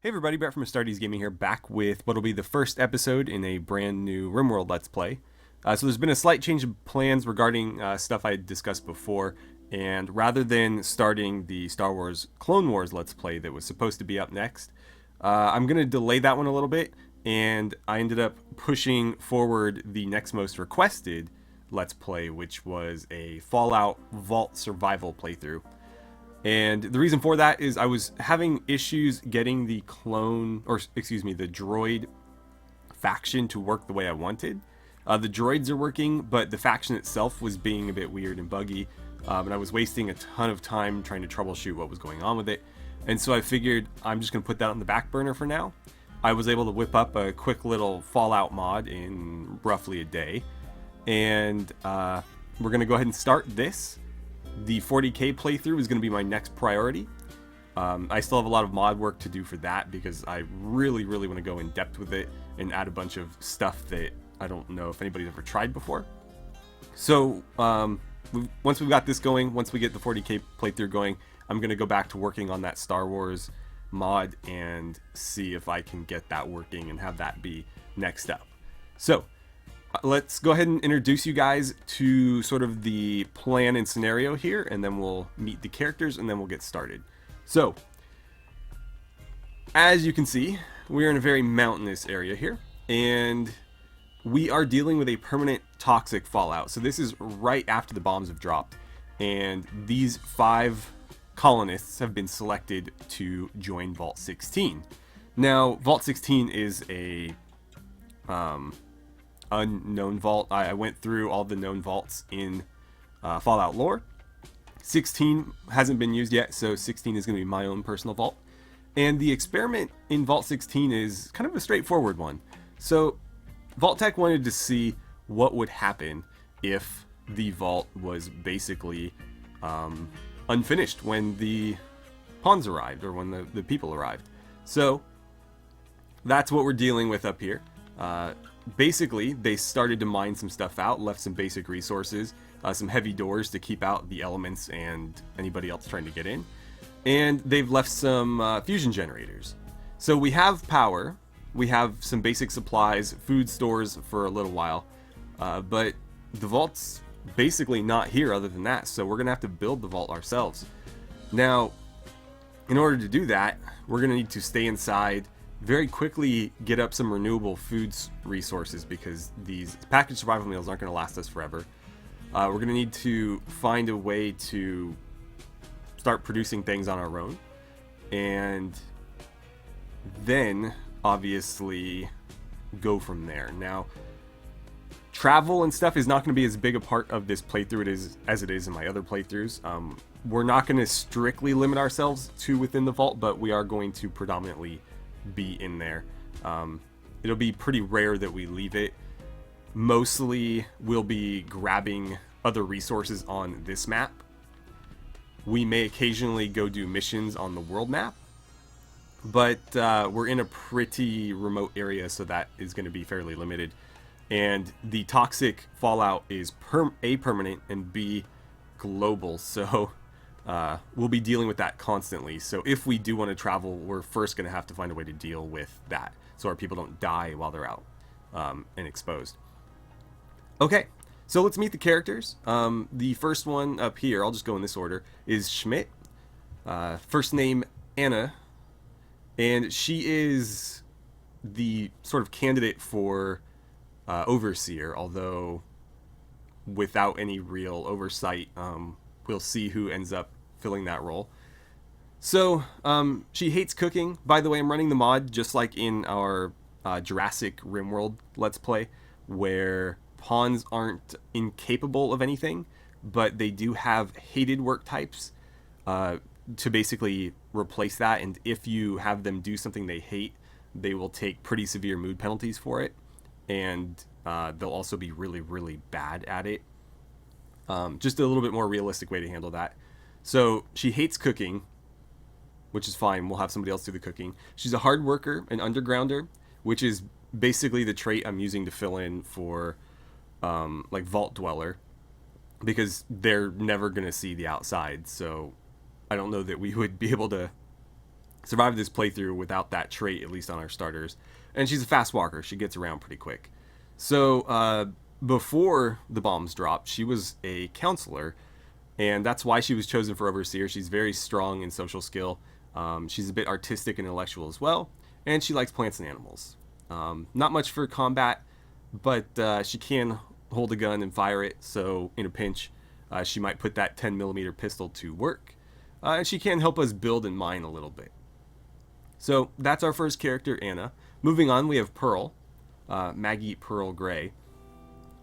Hey everybody, Brett from AstartesGaming here, back with what will be the first episode in a brand new RimWorld Let's Play. So there's been a slight change of plans regarding stuff I had discussed before, and rather than starting the Star Wars Clone Wars Let's Play that was supposed to be up next, I'm going to delay that one a little bit, and I ended up pushing forward the next most requested Let's Play, which was a Fallout Vault Survival playthrough. And the reason for that is I was having issues getting the the droid faction to work the way I wanted. The droids are working, but the faction itself was being a bit weird and buggy, and I was wasting a ton of time trying to troubleshoot what was going on with it. And so I figured I'm just going to put that on the back burner for now. I was able to whip up a quick little Fallout mod in roughly a day, and we're going to go ahead and start this. The 40k playthrough is going to be my next priority. I still have a lot of mod work to do for that because I really want to go in depth with it and add a bunch of stuff that I don't know if anybody's ever tried before. So once we've got this going, once we get the 40k playthrough going, I'm going to go back to working on that Star Wars mod and see if I can get that working and have that be next up. So let's go ahead and introduce you guys to sort of the plan and scenario here, and then we'll meet the characters, and then we'll get started. So, as you can see, we're in a very mountainous area here, and we are dealing with a permanent toxic fallout. So this is right after the bombs have dropped, and these 5 colonists have been selected to join Vault 16. Now, Vault 16 is a unknown vault. I went through all the known vaults in Fallout lore. 16 hasn't been used yet, so 16 is going to be my own personal vault. And the experiment in Vault 16 is kind of a straightforward one. So Vault-Tec wanted to see what would happen if the vault was basically unfinished when the pawns arrived, or when the people arrived. So that's what we're dealing with up here. Basically, they started to mine some stuff out, left some basic resources, some heavy doors to keep out the elements and anybody else trying to get in, and they've left some fusion generators. So we have power, we have some basic supplies, food stores for a little while, but the vault's basically not here other than that, so we're going to have to build the vault ourselves. Now, in order to do that, we're going to need to stay inside, very quickly get up some renewable foods resources, because these packaged survival meals aren't going to last us forever. We're going to need to find a way to start producing things on our own, and then obviously go from there. Now, travel and stuff is not going to be as big a part of this playthrough as it is in my other playthroughs. We're not going to strictly limit ourselves to within the vault, but we are going to predominantly be in there. It'll be pretty rare that we leave it. Mostly we'll be grabbing other resources on this map. We may occasionally go do missions on the world map, but we're in a pretty remote area, so that is going to be fairly limited. And the toxic fallout is A, permanent, and B, global, so we'll be dealing with that constantly. So if we do want to travel, we're first going to have to find a way to deal with that, so our people don't die while they're out and exposed. Okay, so let's meet the characters. The first one up here, I'll just go in this order, is Schmidt. First name Anna, and she is the sort of candidate for overseer, although without any real oversight. We'll see who ends up filling that role. So, she hates cooking. By the way, I'm running the mod just like in our Jurassic RimWorld Let's Play, where pawns aren't incapable of anything, but they do have hated work types to basically replace that. And if you have them do something they hate, they will take pretty severe mood penalties for it. And they'll also be really bad at it. Just a little bit more realistic way to handle that. So she hates cooking, which is fine. We'll have somebody else do the cooking. She's a hard worker, an undergrounder, which is basically the trait I'm using to fill in for like Vault Dweller, because they're never going to see the outside. So I don't know that we would be able to survived this playthrough without that trait, at least on our starters. And she's a fast walker. She gets around pretty quick. So before the bombs dropped, she was a counselor, and that's why she was chosen for overseer. She's very strong in social skill. She's a bit artistic and intellectual as well, and she likes plants and animals. Not much for combat, but she can hold a gun and fire it, so in a pinch, she might put that 10mm pistol to work. And she can help us build and mine a little bit. So that's our first character, Anna. Moving on, we have Pearl, Maggie Pearl Gray.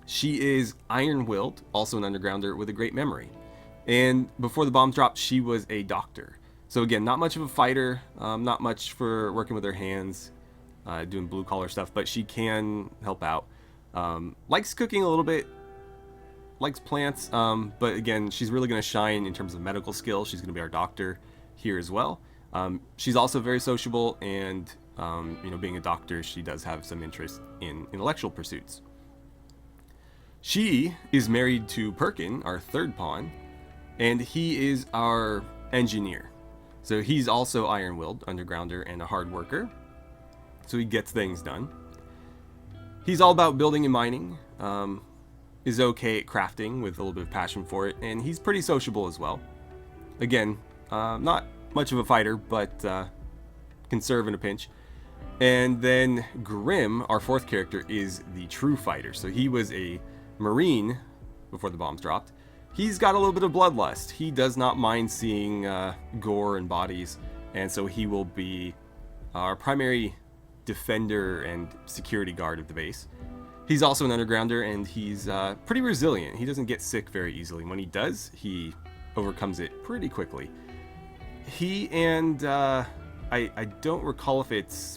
She is iron-willed, also an undergrounder with a great memory. And before the bomb dropped, she was a doctor. So again, not much of a fighter, not much for working with her hands, doing blue-collar stuff, but she can help out. Likes cooking a little bit, likes plants, but again, she's really going to shine in terms of medical skills. She's going to be our doctor here as well. She's also very sociable, and being a doctor, she does have some interest in intellectual pursuits. She is married to Perkin, our third pawn, and he is our engineer. So he's also iron-willed, undergrounder, and a hard worker. So he gets things done. He's all about building and mining, is okay at crafting with a little bit of passion for it, and he's pretty sociable as well. Again, not much of a fighter, but can serve in a pinch. And then Grim, our fourth character, is the true fighter. So he was a Marine before the bombs dropped. He's got a little bit of bloodlust. He does not mind seeing gore and bodies, and so he will be our primary defender and security guard of the base. He's also an undergrounder, and he's pretty resilient. He doesn't get sick very easily. When he does, he overcomes it pretty quickly. He and I don't recall if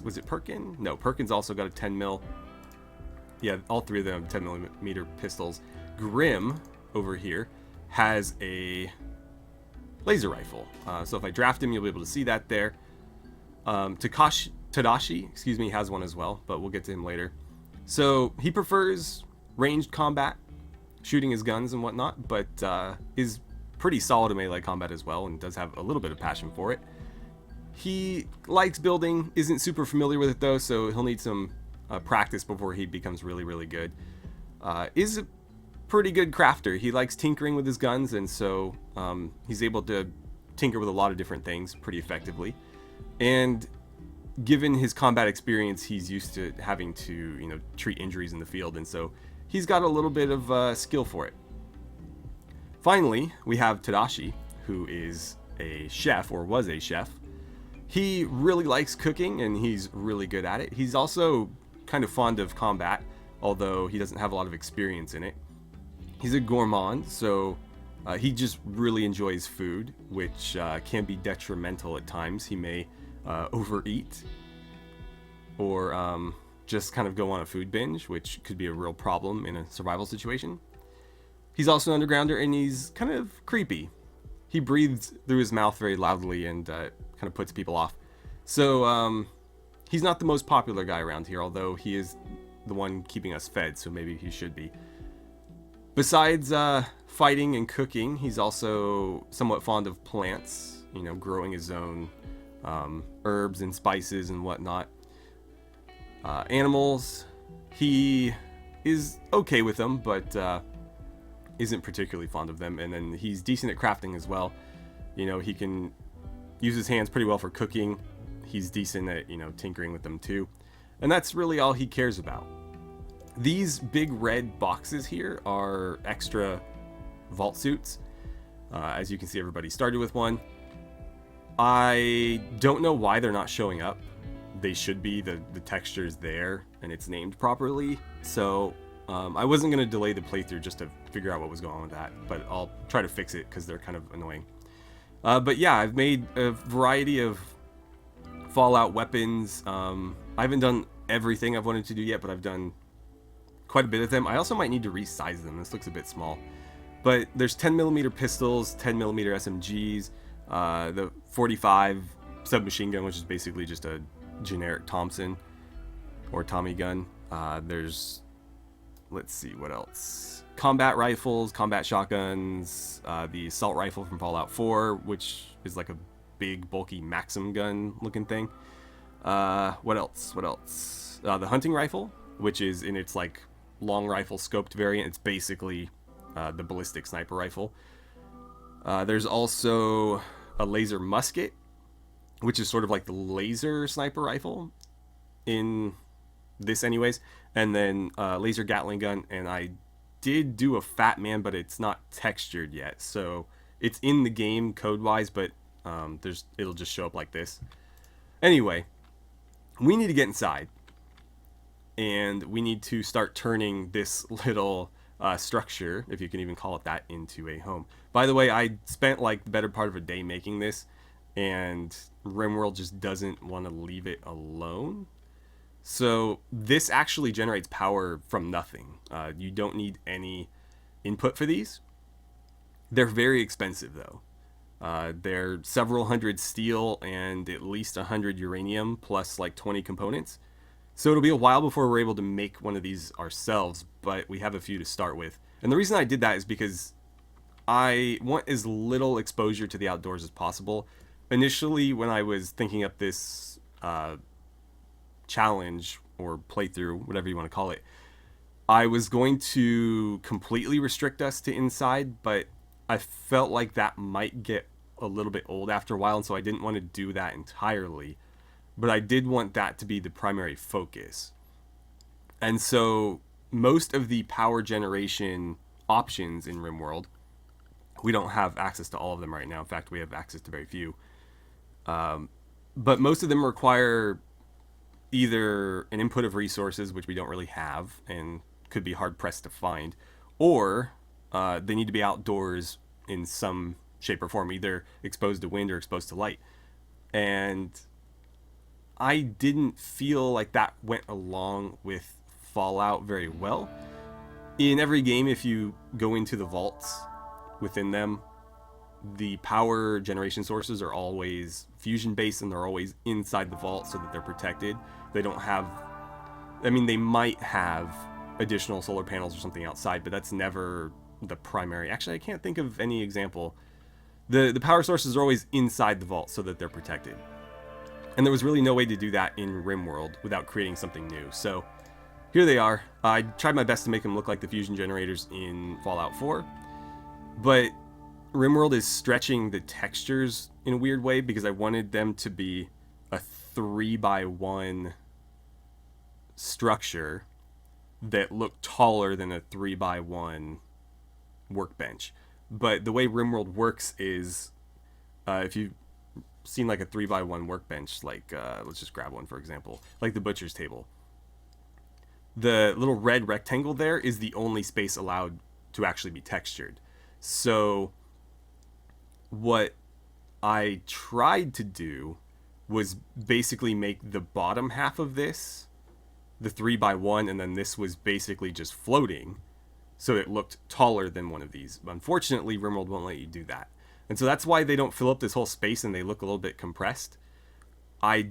was it Perkin? No, Perkin's also got a 10mm. Yeah, all three of them have 10mm pistols. Grim over here has a laser rifle. So if I draft him, you'll be able to see that there. Tadashi, has one as well, but we'll get to him later. So he prefers ranged combat, shooting his guns and whatnot, but is pretty solid in melee combat as well, and does have a little bit of passion for it. He likes building, isn't super familiar with it though, so he'll need some practice before he becomes really, really good. Is a pretty good crafter. He likes tinkering with his guns, and so he's able to tinker with a lot of different things pretty effectively. And given his combat experience, he's used to having to, treat injuries in the field, and so he's got a little bit of skill for it. Finally, we have Tadashi, who is a chef, or was a chef. He really likes cooking, and he's really good at it. He's also kind of fond of combat, although he doesn't have a lot of experience in it. He's a gourmand, so he just really enjoys food, which can be detrimental at times. He may overeat, or just kind of go on a food binge, which could be a real problem in a survival situation. He's also an undergrounder, and he's kind of creepy. He breathes through his mouth very loudly and kind of puts people off. So he's not the most popular guy around here, although he is the one keeping us fed, so maybe he should be. Besides fighting and cooking, he's also somewhat fond of plants, growing his own herbs and spices and whatnot. Animals, he is okay with them, but isn't particularly fond of them. And then he's decent at crafting as well. He can use his hands pretty well for cooking. He's decent at, tinkering with them too. And that's really all he cares about. These big red boxes here are extra vault suits. As you can see, everybody started with one. I don't know why they're not showing up. They should be. The texture's there and it's named properly. So I wasn't going to delay the playthrough just to figure out what was going on with that, but I'll try to fix it because they're kind of annoying. But yeah, I've made a variety of Fallout weapons. I haven't done everything I've wanted to do yet, but I've done quite a bit of them. I also might need to resize them. This looks a bit small. But there's 10mm pistols, 10mm SMGs, the 45 submachine gun, which is basically just a generic Thompson or Tommy gun. There's, let's see, what else? Combat rifles, combat shotguns, the assault rifle from Fallout 4, which is like a big, bulky Maxim gun looking thing. What else? What else? The hunting rifle, which is in its like long rifle scoped variant. It's basically the ballistic sniper rifle. There's also a laser musket, which is sort of like the laser sniper rifle in this anyways. And then laser Gatling gun, and I did do a Fat Man, but it's not textured yet. So it's in the game code-wise, but it'll just show up like this. Anyway, we need to get inside. And we need to start turning this little structure, if you can even call it that, into a home. By the way, I spent like the better part of a day making this, and RimWorld just doesn't want to leave it alone. So this actually generates power from nothing. You don't need any input for these. They're very expensive though. They're several hundred steel and at least 100 uranium plus like 20 components. So it'll be a while before we're able to make one of these ourselves, but we have a few to start with. And the reason I did that is because I want as little exposure to the outdoors as possible. Initially, when I was thinking up this challenge or playthrough, whatever you want to call it, I was going to completely restrict us to inside, but I felt like that might get a little bit old after a while, and so I didn't want to do that entirely. But I did want that to be the primary focus. And so most of the power generation options in RimWorld, we don't have access to all of them right now. In fact, we have access to very few. But most of them require either an input of resources, which we don't really have and could be hard pressed to find, or they need to be outdoors in some shape or form, either exposed to wind or exposed to light. And I didn't feel like that went along with Fallout very well. In every game, if you go into the vaults within them, the power generation sources are always fusion based, and they're always inside the vault so that they're protected. They don't have, I mean, they might have additional solar panels or something outside, but that's never the primary. Actually, I can't think of any example. The power sources are always inside the vault so that they're protected. And there was really no way to do that in RimWorld without creating something new. So here they are. I tried my best to make them look like the fusion generators in Fallout 4, but RimWorld is stretching the textures in a weird way because I wanted them to be a 3x1 structure that looked taller than a 3x1 workbench. But the way RimWorld works is, if you've seen like a 3x1 workbench, like let's just grab one for example, like the butcher's table. The little red rectangle there is the only space allowed to actually be textured. So what I tried to do was basically make the bottom half of this the 3x1, and then this was basically just floating, so it looked taller than one of these. Unfortunately, RimWorld won't let you do that. And so that's why they don't fill up this whole space and they look a little bit compressed. I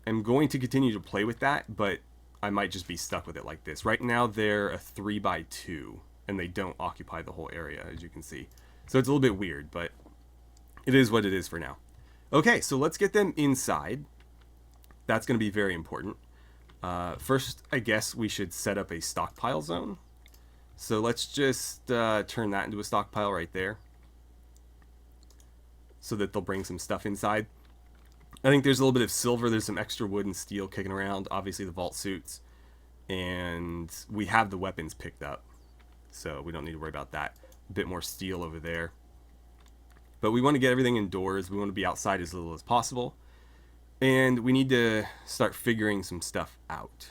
am going to continue to play with that, but I might just be stuck with it like this. Right now they're a 3x2 and they don't occupy the whole area, as you can see. So it's a little bit weird, but it is what it is for now. Okay, so let's get them inside. That's going to be very important. First, I guess we should set up a stockpile zone. So let's just turn that into a stockpile right there, so that they'll bring some stuff inside. I think there's a little bit of silver, there's some extra wood and steel kicking around, obviously the vault suits, and we have the weapons picked up, so we don't need to worry about that. A bit more steel over there. But we want to get everything indoors, we want to be outside as little as possible, and we need to start figuring some stuff out.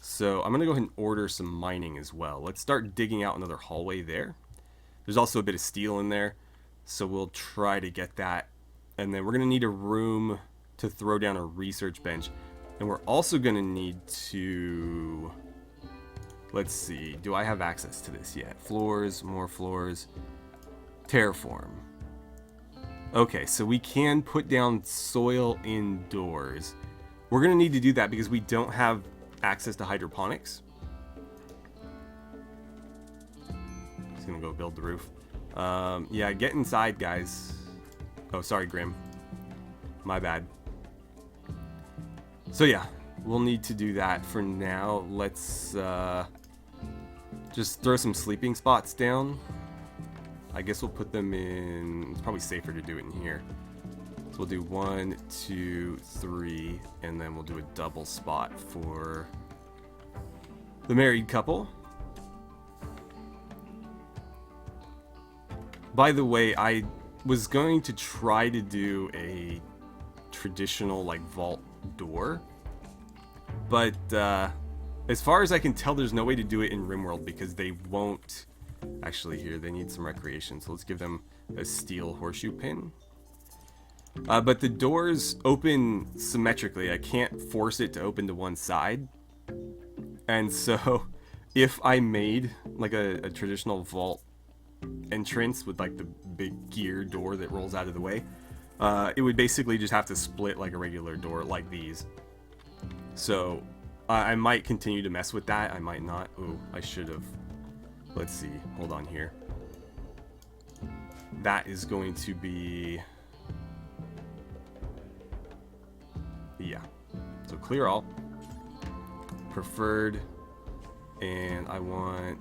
So I'm going to go ahead and order some mining as well. Let's start digging out another hallway there. There's also a bit of steel in there, so we'll try to get that. And then we're going to need a room to throw down a research bench. And we're also going to need to... Let's see, do I have access to this yet? Floors, more floors. Terraform. Okay, so we can put down soil indoors. We're going to need to do that because we don't have access to hydroponics. Just going to go build the roof. Yeah, get inside, guys. Oh, sorry, Grim. my bad. So yeah, we'll need to do that for now. Let's just throw some sleeping spots down. I guess we'll put them in, it's probably safer to do it in here. So we'll do 1, 2, 3, and then we'll do a double spot for the married couple. By the way, I was going to try to do a traditional like vault door, but as far as I can tell, there's no way to do it in RimWorld because they won't. Actually, here they need some recreation, so let's give them a steel horseshoe pin. But the doors open symmetrically. I can't force it to open to one side, and so if I made like a traditional vault entrance with like the big gear door that rolls out of the way, it would basically just have to split like a regular door like these. So I might continue to mess with that. I might not. Oh, I should have. Let's see. Hold on here. That is going to be... yeah. So clear all. Preferred. And I want...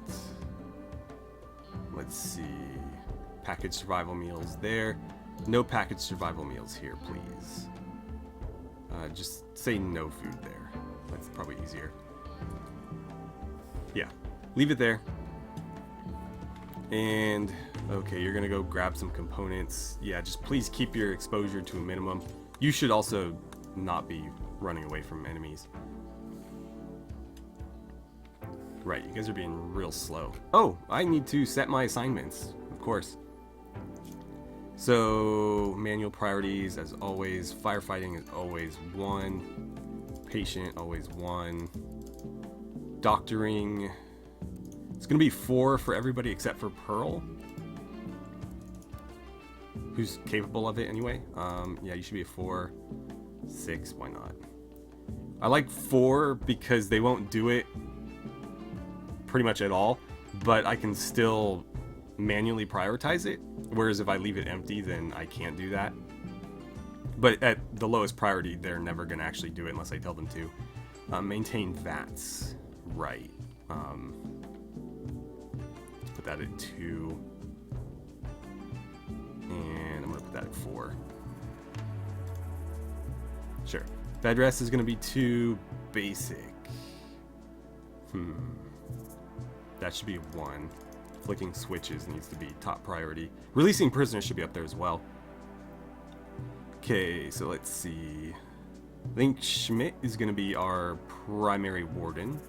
let's see. Packaged survival meals there. No packaged survival meals here, please. Just say no food there. That's probably easier. Yeah. Leave it there. And, okay, you're gonna go grab some components. Yeah, just please keep your exposure to a minimum. You should also not be running away from enemies. Right, you guys are being real slow. Oh, I need to set my assignments, of course. So, manual priorities, as always. Firefighting is always 1. Patient, always 1. Doctoring... it's going to be 4 for everybody except for Pearl, who's capable of it anyway. Yeah, you should be a 4. 6, why not? I like 4 because they won't do it pretty much at all, but I can still manually prioritize it, whereas if I leave it empty, then I can't do that. But at the lowest priority, they're never going to actually do it unless I tell them to. Maintain VATs. Right. Put that at 2. And I'm going to put that at 4. Sure. Bed rest is going to be 2. Basic. That should be 1. Flicking switches needs to be top priority. Releasing prisoners should be up there as well. Okay, so let's see. I think Schmidt is going to be our primary warden.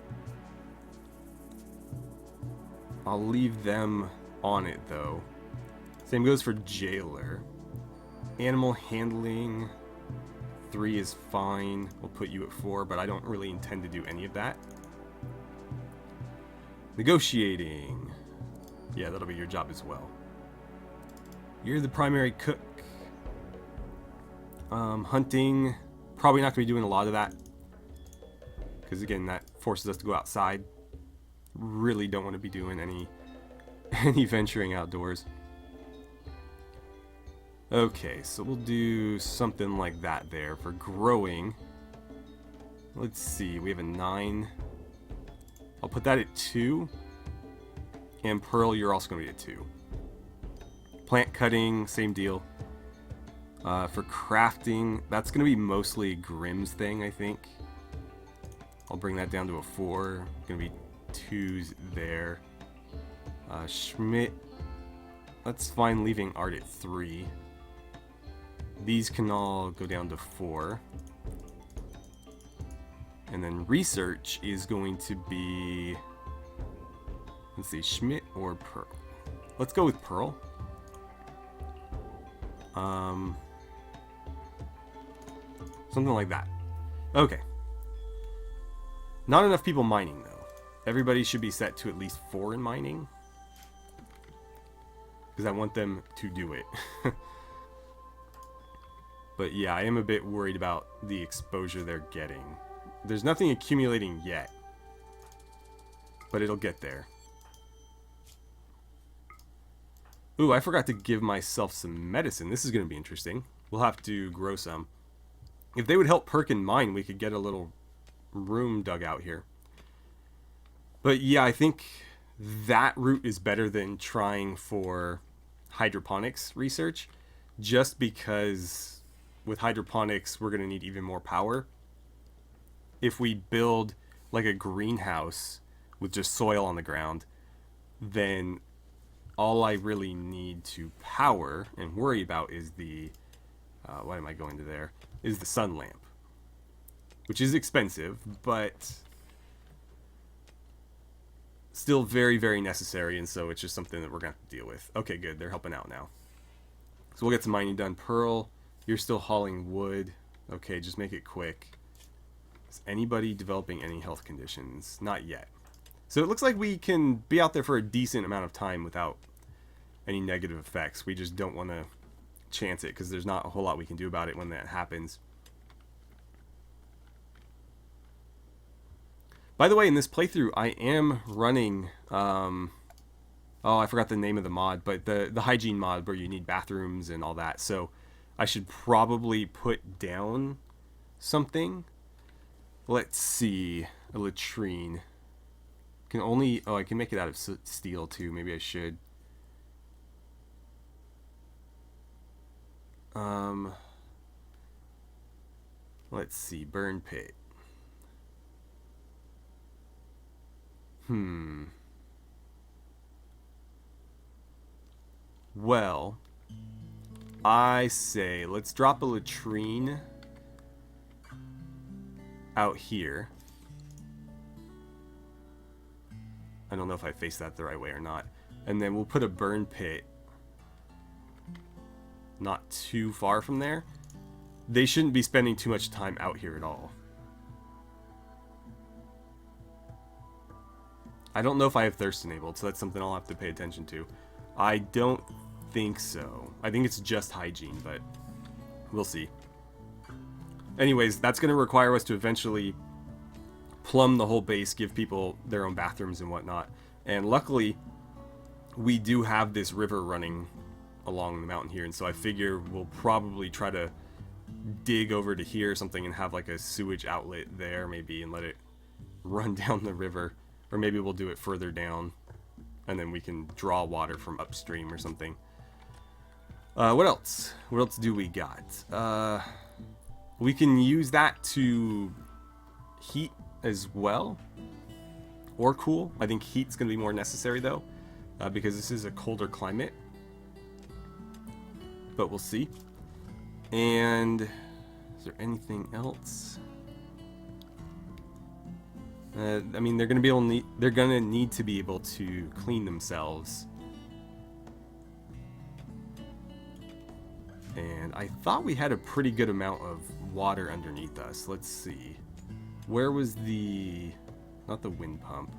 I'll leave them on it though. Same goes for jailer. Animal handling 3 is fine. We'll put you at 4, but I don't really intend to do any of that. Negotiating. Yeah, that'll be your job as well. You're the primary cook. Hunting. Probably not going to be doing a lot of that. Because again, that forces us to go outside. Really don't want to be doing any venturing outdoors. Okay, so we'll do something like that there for growing. Let's see, we have a 9. I'll put that at 2. And Pearl, you're also going to be at 2. Plant cutting, same deal. For crafting, that's going to be mostly Grimm's thing, I think. I'll bring that down to a 4. Going to be 2s there. Schmidt, that's fine leaving art at 3. These can all go down to 4. And then research is going to be, let's see, Schmidt or Pearl. Let's go with Pearl. Something like that. Okay. Not enough people mining though. Everybody should be set to at least 4 in mining. Because I want them to do it. But yeah, I am a bit worried about the exposure they're getting. There's nothing accumulating yet. But it'll get there. Ooh, I forgot to give myself some medicine. This is going to be interesting. We'll have to grow some. If they would help perk and mine, we could get a little room dug out here. But yeah, I think that route is better than trying for hydroponics research, just because with hydroponics we're going to need even more power. If we build like a greenhouse with just soil on the ground, then all I really need to power and worry about is the why am I going to there? Is the sun lamp, which is expensive, but still very, very necessary, and so it's just something that we're going to have to deal with. Okay, good. They're helping out now. So we'll get some mining done. Pearl, you're still hauling wood. Okay, just make it quick. Is anybody developing any health conditions? Not yet. So it looks like we can be out there for a decent amount of time without any negative effects. We just don't want to chance it because there's not a whole lot we can do about it when that happens. By the way, in this playthrough, I am running, oh, I forgot the name of the mod, but the hygiene mod where you need bathrooms and all that. So I should probably put down something. Let's see, a latrine. Can only, oh, I can make it out of steel too. Maybe I should. Let's see, burn pit. Well, I say let's drop a latrine out here. I don't know if I faced that the right way or not. And then we'll put a burn pit not too far from there. They shouldn't be spending too much time out here at all. I don't know if I have thirst enabled, so that's something I'll have to pay attention to. I don't think so. I think it's just hygiene, but we'll see. Anyways, that's going to require us to eventually plumb the whole base, give people their own bathrooms and whatnot. And luckily, we do have this river running along the mountain here, and so I figure we'll probably try to dig over to here or something and have like a sewage outlet there maybe and let it run down the river. Or maybe we'll do it further down, and then we can draw water from upstream or something. What else? What else do we got? We can use that to heat as well, or cool. I think heat's going to be more necessary, though, because this is a colder climate. But we'll see. And is there anything else? I mean, they're gonna be able to they're gonna need to be able to clean themselves. And I thought we had a pretty good amount of water underneath us. Let's see. Where was the... not the wind pump.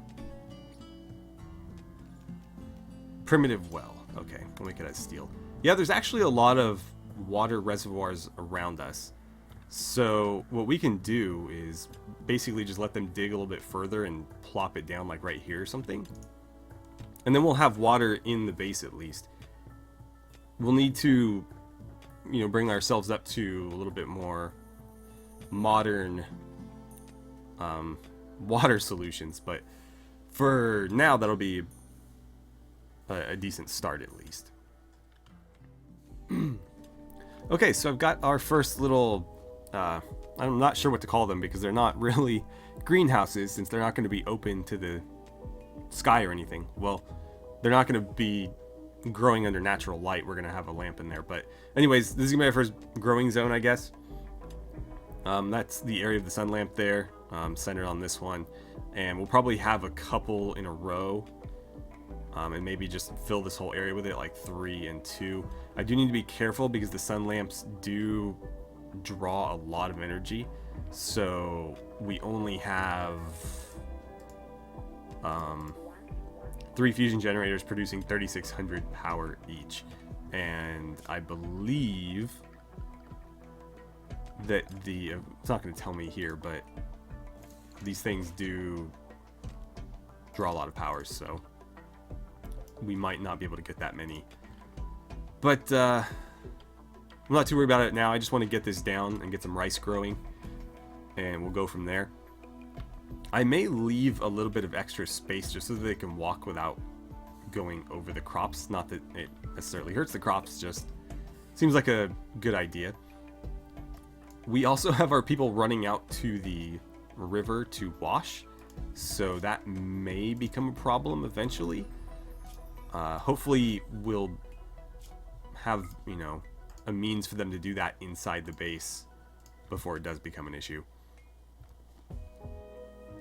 Primitive well. Okay, we'll make it out of steel. Yeah, there's actually a lot of water reservoirs around us. So what we can do is basically just let them dig a little bit further and plop it down like right here or something. And then we'll have water in the base at least. We'll need to, you know, bring ourselves up to a little bit more modern water solutions. But for now, that'll be a decent start at least. Okay, so I've got our first little... I'm not sure what to call them because they're not really greenhouses since they're not going to be open to the sky or anything. Well, they're not going to be growing under natural light. We're going to have a lamp in there. But anyways, this is going to be my first growing zone, I guess. That's the area of the sun lamp there, centered on this one. And we'll probably have a couple in a row. And maybe just fill this whole area with it, like 3 and 2. I do need to be careful because the sun lamps do draw a lot of energy, so we only have 3 fusion generators producing 3600 power each, and I believe that it's not going to tell me here, but these things do draw a lot of power, so we might not be able to get that many. But I'm not too worried about it now. I just want to get this down and get some rice growing, and we'll go from there. I may leave a little bit of extra space just so that they can walk without going over the crops. Not that it necessarily hurts the crops, just seems like a good idea. We also have our people running out to the river to wash, so that may become a problem eventually. Hopefully we'll have, you know, a means for them to do that inside the base before it does become an issue.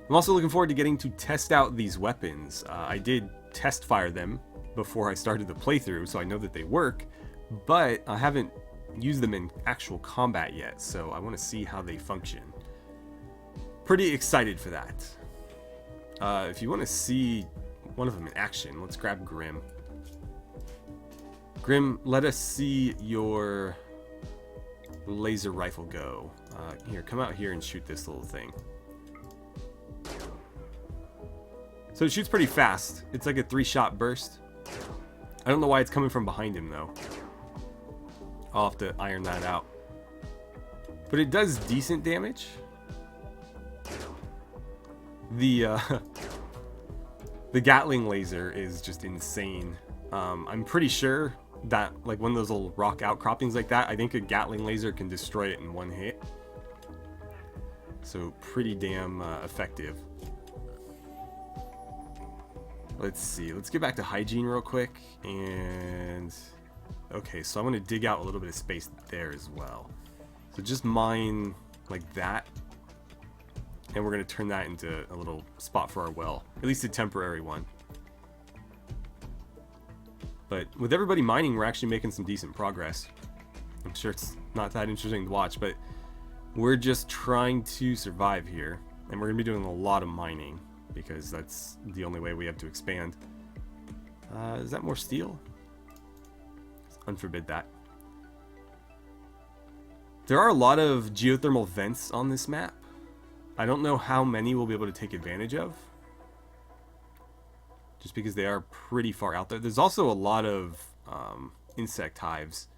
I'm also looking forward to getting to test out these weapons. I did test fire them before I started the playthrough, so I know that they work, but I haven't used them in actual combat yet, so I want to see how they function. Pretty excited for that. If you want to see one of them in action, let's grab Grim. Grim, let us see your laser rifle go. Here, come out here and shoot this little thing. So it shoots pretty fast. It's like a 3-shot burst. I don't know why it's coming from behind him, though. I'll have to iron that out. But it does decent damage. The Gatling laser is just insane. I'm pretty sure that, like, one of those little rock outcroppings like that, I think a Gatling laser can destroy it in one hit. So pretty damn effective. Let's see. Let's get back to Hygiene real quick. And okay, so I'm going to dig out a little bit of space there as well. So just mine like that. And we're going to turn that into a little spot for our well. At least a temporary one. But with everybody mining, we're actually making some decent progress. I'm sure it's not that interesting to watch, but we're just trying to survive here. And we're going to be doing a lot of mining, because that's the only way we have to expand. Is that more steel? Let's unforbid that. There are a lot of geothermal vents on this map. I don't know how many we'll be able to take advantage of, just because they are pretty far out there. There's also a lot of insect hives.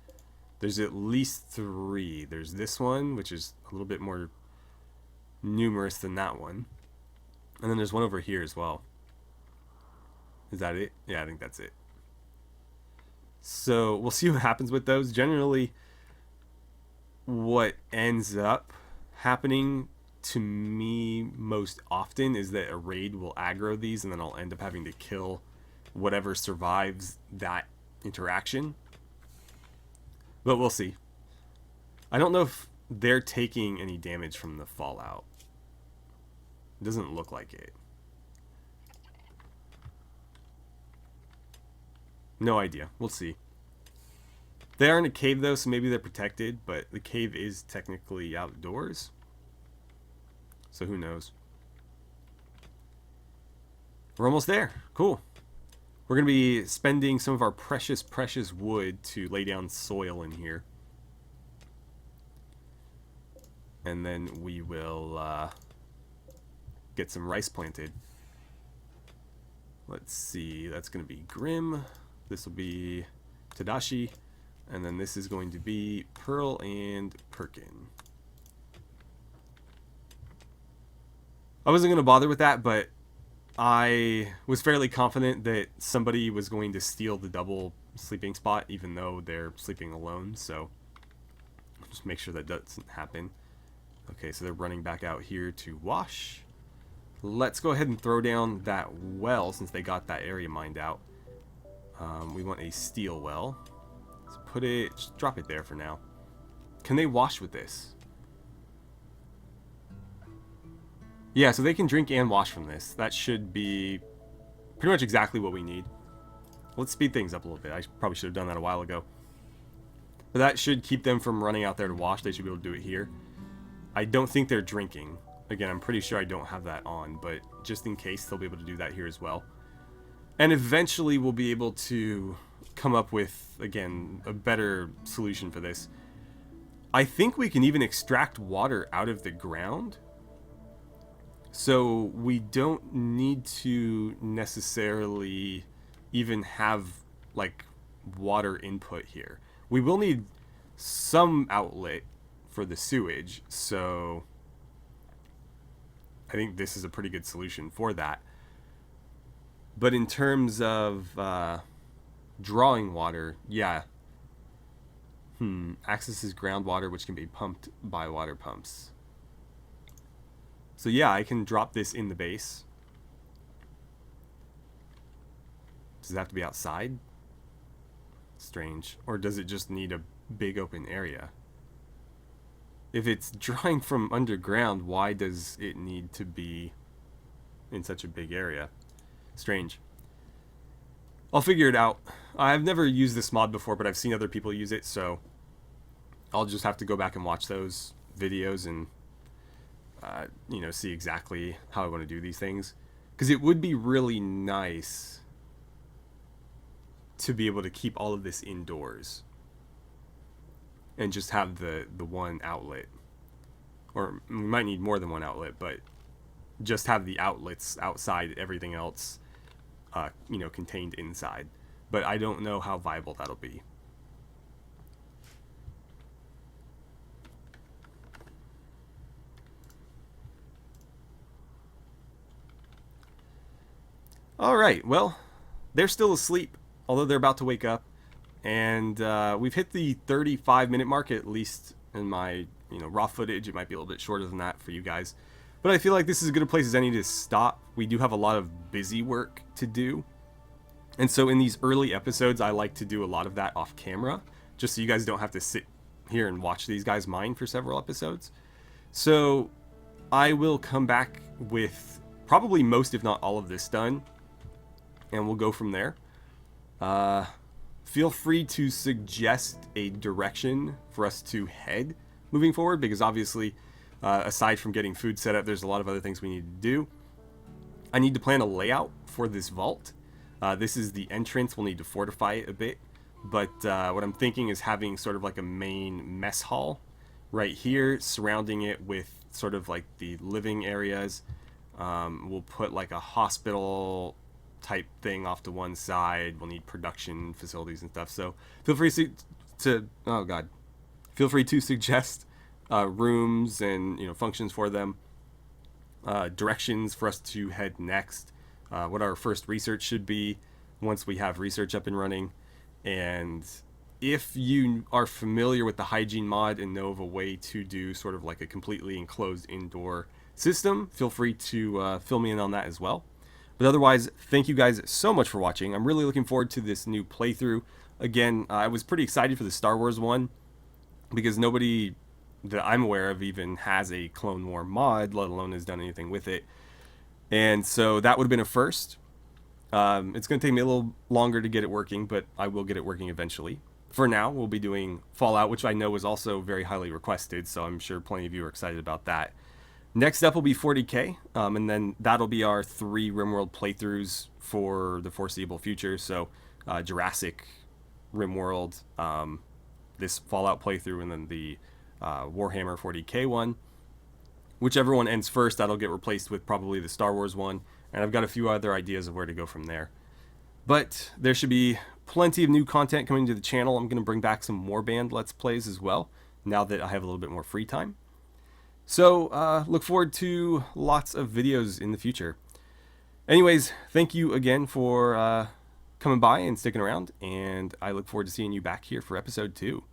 There's at least 3. There's this one, which is a little bit more numerous than that one. And then there's one over here as well. Is that it? Yeah, I think that's it. So we'll see what happens with those. Generally, what ends up happening to me most often is that a raid will aggro these, and then I'll end up having to kill whatever survives that interaction. But we'll see. I don't know if they're taking any damage from the fallout. It doesn't look like it. No idea. We'll see. They are in a cave though, so maybe they're protected, but the cave is technically outdoors. So who knows? We're almost there. Cool. We're going to be spending some of our precious, precious wood to lay down soil in here. And then we will get some rice planted. Let's see. That's going to be Grim. This will be Tadashi. And then this is going to be Pearl and Perkin. I wasn't going to bother with that, but I was fairly confident that somebody was going to steal the double sleeping spot, even though they're sleeping alone, so just make sure that doesn't happen. Okay, so they're running back out here to wash. Let's go ahead and throw down that well, since they got that area mined out. We want a steel well. Let's put it, just drop it there for now. Can they wash with this? Yeah, so they can drink and wash from this. That should be pretty much exactly what we need. Let's speed things up a little bit. I probably should have done that a while ago. But that should keep them from running out there to wash. They should be able to do it here. I don't think they're drinking. Again, I'm pretty sure I don't have that on, but just in case, they'll be able to do that here as well. And eventually we'll be able to come up with, again, a better solution for this. I think we can even extract water out of the ground. So we don't need to necessarily even have like water input here. We will need some outlet for the sewage, so I think this is a pretty good solution for that. But in terms of drawing water, yeah. Accesses groundwater, which can be pumped by water pumps. So yeah, I can drop this in the base. Does it have to be outside? Strange. Or does it just need a big open area? If it's drawing from underground, why does it need to be in such a big area? Strange. I'll figure it out. I've never used this mod before, but I've seen other people use it, so I'll just have to go back and watch those videos and you know, see exactly how I want to do these things. Because it would be really nice to be able to keep all of this indoors and just have the one outlet. Or we might need more than one outlet, but just have the outlets outside, everything else you know, contained inside. But I don't know how viable that'll be. Alright, well, they're still asleep, although they're about to wake up. And we've hit the 35-minute mark, at least in my raw footage. It might be a little bit shorter than that for you guys. But I feel like this is as good a place as any to stop. We do have a lot of busy work to do. And so in these early episodes, I like to do a lot of that off camera, just so you guys don't have to sit here and watch these guys mine for several episodes. So I will come back with probably most, if not all of this done, and we'll go from there. Feel free to suggest a direction for us to head moving forward, because obviously, aside from getting food set up, there's a lot of other things we need to do. I need to plan a layout for this vault. This is the entrance. We'll need to fortify it a bit. But what I'm thinking is having sort of like a main mess hall right here, surrounding it with sort of like the living areas. We'll put like a hospital type thing off to one side. We'll need production facilities and stuff. So feel free to feel free to suggest rooms and functions for them, directions for us to head next, what our first research should be once we have research up and running. And if you are familiar with the Hygiene mod and know of a way to do sort of like a completely enclosed indoor system, feel free to fill me in on that as well. But otherwise, thank you guys so much for watching. I'm really looking forward to this new playthrough. Again, I was pretty excited for the Star Wars one, because nobody that I'm aware of even has a Clone War mod, let alone has done anything with it. And so that would have been a first. It's going to take me a little longer to get it working, but I will get it working eventually. For now, we'll be doing Fallout, which I know was also very highly requested, so I'm sure plenty of you are excited about that. Next up will be 40K, and then that'll be our 3 RimWorld playthroughs for the foreseeable future. So Jurassic, RimWorld, this Fallout playthrough, and then the Warhammer 40K one. Whichever one ends first, that'll get replaced with probably the Star Wars one, and I've got a few other ideas of where to go from there. But there should be plenty of new content coming to the channel. I'm going to bring back some Warband Let's Plays as well, now that I have a little bit more free time. So look forward to lots of videos in the future. Anyways, thank you again for coming by and sticking around, and I look forward to seeing you back here for episode 2.